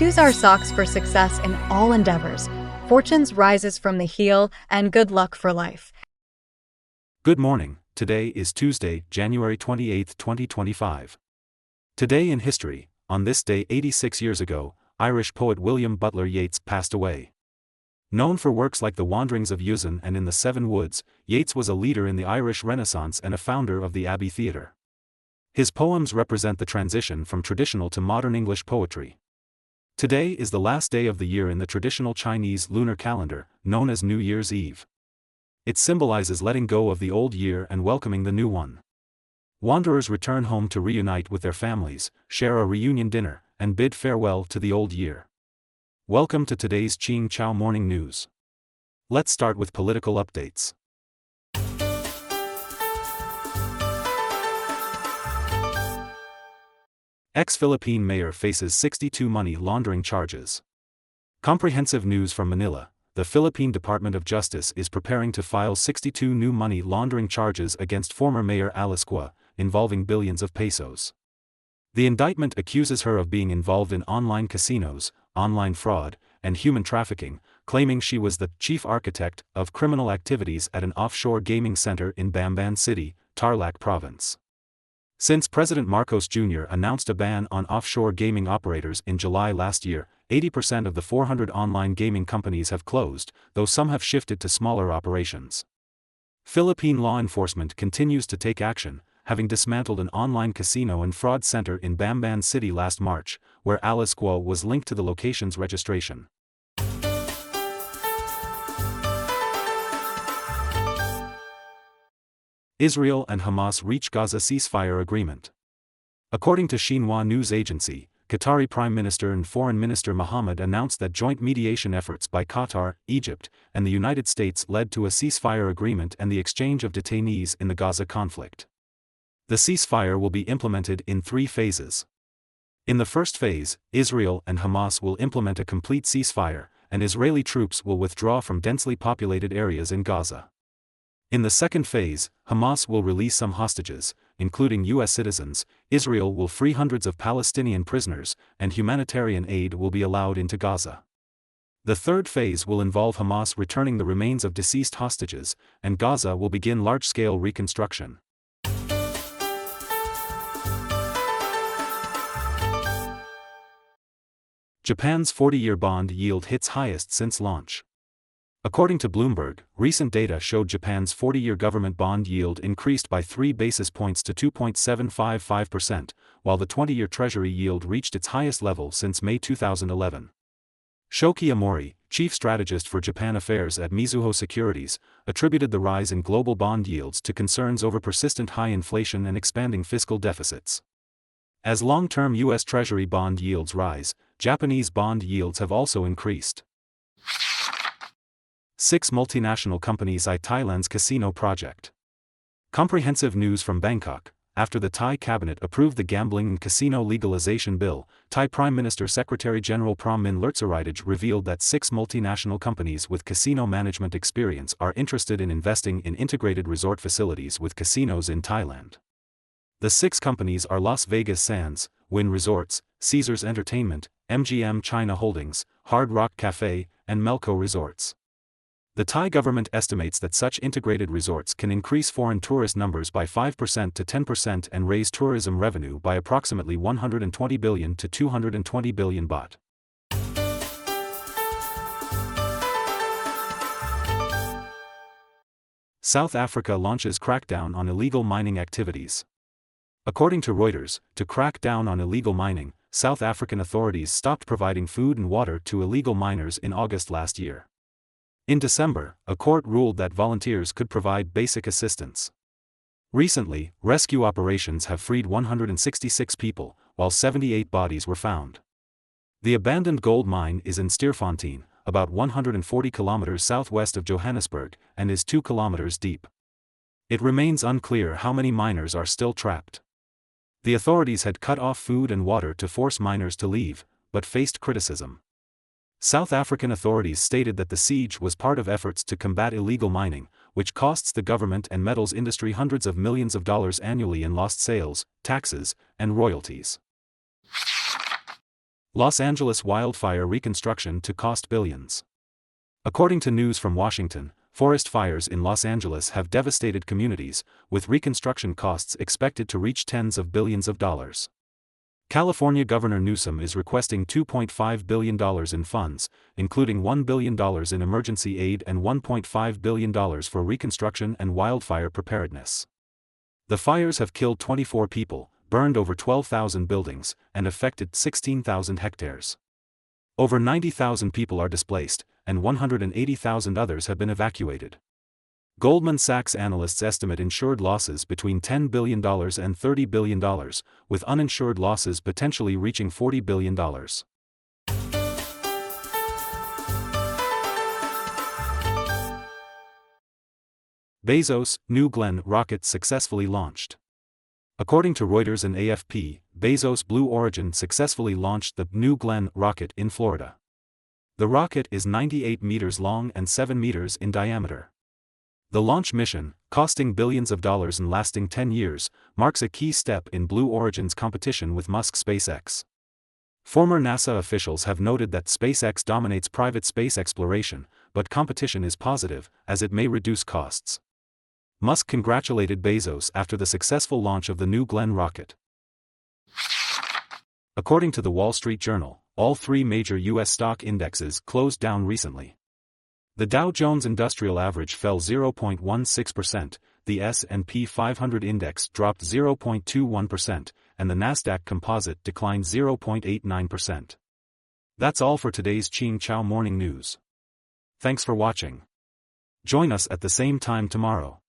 choose our socks for success in all endeavors. Fortunes rises from the heel, and good luck for life. Good morning. Today is Tuesday, January 28, 2025. Today in history, on this day 86 years ago, Irish poet William Butler Yeats passed away. Known for works like The Wanderings of Usen and In the Seven Woods, Yeats was a leader in the Irish Renaissance and a founder of the Abbey Theatre. His poems represent the transition from traditional to modern English poetry. Today is the last day of the year in the traditional Chinese lunar calendar, known as New Year's Eve. It symbolizes letting go of the old year and welcoming the new one. Wanderers return home to reunite with their families, share a reunion dinner, and bid farewell to the old year. Welcome to today's Ching Chow Morning News. Let's start with political updates. Ex-Philippine mayor faces 62 money laundering charges. Comprehensive news from Manila. The Philippine Department of Justice is preparing to file 62 new money laundering charges against former Mayor Alice Guo, involving billions of pesos. The indictment accuses her of being involved in online casinos, online fraud, and human trafficking, claiming she was the chief architect of criminal activities at an offshore gaming center in Bamban City, Tarlac Province. Since President Marcos Jr. announced a ban on offshore gaming operators in July last year, 80% of the 400 online gaming companies have closed, though some have shifted to smaller operations. Philippine law enforcement continues to take action, having dismantled an online casino and fraud center in Bamban City last March, where Alice Guo was linked to the location's registration. Israel and Hamas reach Gaza ceasefire agreement. According to Xinhua news agency, Qatari Prime Minister and Foreign Minister Mohammed announced that joint mediation efforts by Qatar, Egypt, and the United States led to a ceasefire agreement and the exchange of detainees in the Gaza conflict. The ceasefire will be implemented in 3 phases. In the first phase, Israel and Hamas will implement a complete ceasefire, and Israeli troops will withdraw from densely populated areas in Gaza. In the second phase, Hamas will release some hostages, including U.S. citizens, Israel will free hundreds of Palestinian prisoners, and humanitarian aid will be allowed into Gaza. The third phase will involve Hamas returning the remains of deceased hostages, and Gaza will begin large-scale reconstruction. Japan's 40-year bond yield hits highest since launch. According to Bloomberg, recent data showed Japan's 40-year government bond yield increased by 3 basis points to 2.755%, while the 20-year Treasury yield reached its highest level since May 2011. Shoki Amori, chief strategist for Japan affairs at Mizuho Securities, attributed the rise in global bond yields to concerns over persistent high inflation and expanding fiscal deficits. As long-term U.S. Treasury bond yields rise, Japanese bond yields have also increased. 6 multinational companies eye Thailand's casino project. Comprehensive news from Bangkok. After the Thai cabinet approved the gambling and casino legalization bill, Thai Prime Minister Secretary General Prammin Lertsaridej revealed that 6 multinational companies with casino management experience are interested in investing in integrated resort facilities with casinos in Thailand. The 6 companies are Las Vegas Sands, Wynn Resorts, Caesars Entertainment, MGM China Holdings, Hard Rock Cafe, and Melco Resorts. The Thai government estimates that such integrated resorts can increase foreign tourist numbers by 5% to 10% and raise tourism revenue by approximately 120 billion to 220 billion baht. South Africa launches crackdown on illegal mining activities. According to Reuters, to crack down on illegal mining, South African authorities stopped providing food and water to illegal miners in August last year. In December, a court ruled that volunteers could provide basic assistance. Recently, rescue operations have freed 166 people, while 78 bodies were found. The abandoned gold mine is in Stierfontein, about 140 kilometers southwest of Johannesburg, and is 2 kilometers deep. It remains unclear how many miners are still trapped. The authorities had cut off food and water to force miners to leave, but faced criticism. South African authorities stated that the siege was part of efforts to combat illegal mining, which costs the government and metals industry hundreds of millions of dollars annually in lost sales, taxes, and royalties. Los Angeles wildfire reconstruction to cost billions. According to news from Washington, forest fires in Los Angeles have devastated communities, with reconstruction costs expected to reach tens of billions of dollars. California Governor Newsom is requesting $2.5 billion in funds, including $1 billion in emergency aid and $1.5 billion for reconstruction and wildfire preparedness. The fires have killed 24 people, burned over 12,000 buildings, and affected 16,000 hectares. Over 90,000 people are displaced, and 180,000 others have been evacuated. Goldman Sachs analysts estimate insured losses between $10 billion and $30 billion, with uninsured losses potentially reaching $40 billion. Bezos' New Glenn rocket successfully launched. According to Reuters and AFP, Bezos' Blue Origin successfully launched the New Glenn rocket in Florida. The rocket is 98 meters long and 7 meters in diameter. The launch mission, costing billions of dollars and lasting 10 years, marks a key step in Blue Origin's competition with Musk's SpaceX. Former NASA officials have noted that SpaceX dominates private space exploration, but competition is positive, as it may reduce costs. Musk congratulated Bezos after the successful launch of the New Glenn rocket. According to the Wall Street Journal, all three major U.S. stock indexes closed down recently. The Dow Jones Industrial Average fell 0.16%, the S&P 500 index dropped 0.21%, and the Nasdaq Composite declined 0.89%. That's all for today's Ching Chow Morning News. Thanks for watching. Join us at the same time tomorrow.